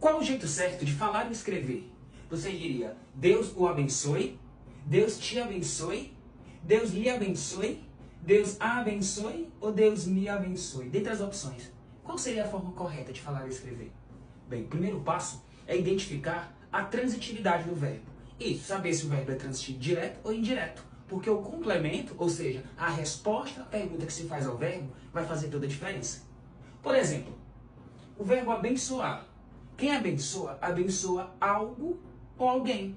Qual o jeito certo de falar e escrever? Você diria, Deus o abençoe, Deus te abençoe, Deus lhe abençoe, Deus a abençoe ou Deus me abençoe? Dentre as opções, qual seria a forma correta de falar e escrever? Bem, o primeiro passo é identificar a transitividade do verbo. Isso, saber se o verbo é transitivo direto ou indireto. Porque o complemento, ou seja, a resposta à pergunta que se faz ao verbo, vai fazer toda a diferença. Por exemplo, o verbo abençoar. Quem abençoa, abençoa algo ou alguém.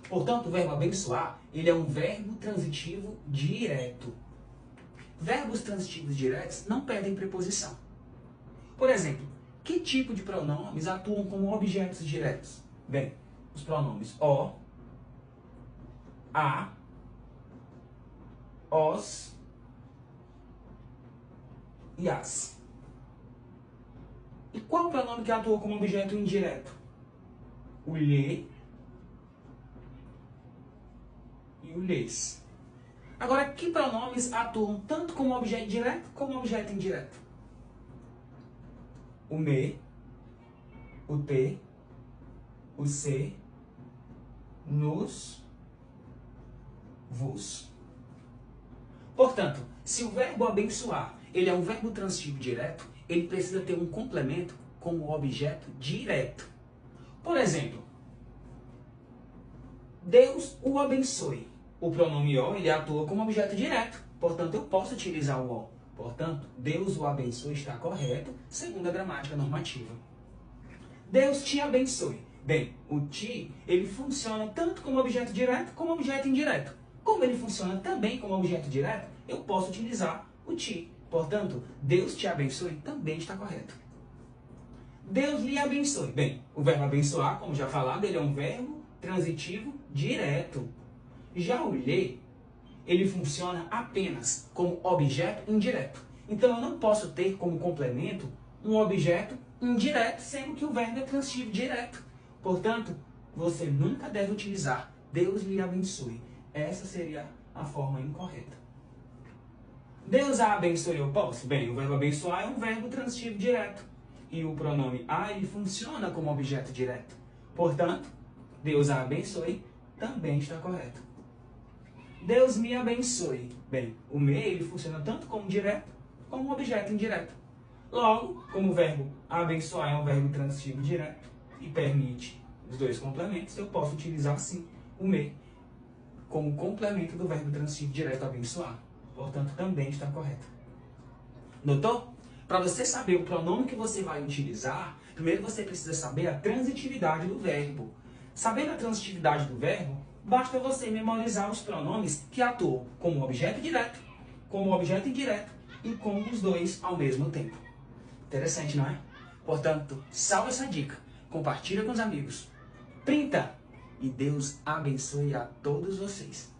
Portanto, o verbo abençoar, ele é um verbo transitivo direto. Verbos transitivos diretos não perdem preposição. Por exemplo, que tipo de pronomes atuam como objetos diretos? Bem, os pronomes o, a, os e as. E qual o pronome que atua como objeto indireto? O lhe e o lhes. Agora, que pronomes atuam tanto como objeto direto como objeto indireto? O me, o te, o se, nos, vos. Portanto, se o verbo abençoar ele é um verbo transitivo direto, ele precisa ter um complemento como objeto direto. Por exemplo, Deus o abençoe. O pronome o ele atua como objeto direto, portanto eu posso utilizar o o. Portanto, Deus o abençoe está correto, segundo a gramática normativa. Deus te abençoe. Bem, o te, ele funciona tanto como objeto direto como objeto indireto. Como ele funciona também como objeto direto, eu posso utilizar o te. Portanto, Deus te abençoe também está correto. Deus lhe abençoe. Bem, o verbo abençoar, como já falado, ele é um verbo transitivo direto. Já o lhe, ele funciona apenas como objeto indireto. Então, eu não posso ter como complemento um objeto indireto, sendo que o verbo é transitivo direto. Portanto, você nunca deve utilizar Deus lhe abençoe. Essa seria a forma incorreta. Deus a abençoe, eu posso? Bem, o verbo abençoar é um verbo transitivo direto. E o pronome a, ele funciona como objeto direto. Portanto, Deus a abençoe também está correto. Deus me abençoe. Bem, o me, ele funciona tanto como direto como objeto indireto. Logo, como o verbo abençoar é um verbo transitivo direto e permite os dois complementos, eu posso utilizar sim o me como complemento do verbo transitivo direto abençoar. Portanto, também está correto. Notou? Para você saber o pronome que você vai utilizar, primeiro você precisa saber a transitividade do verbo. Sabendo a transitividade do verbo, basta você memorizar os pronomes que atuam como objeto direto, como objeto indireto e com os dois ao mesmo tempo. Interessante, não é? Portanto, salva essa dica, compartilha com os amigos, printa e Deus abençoe a todos vocês.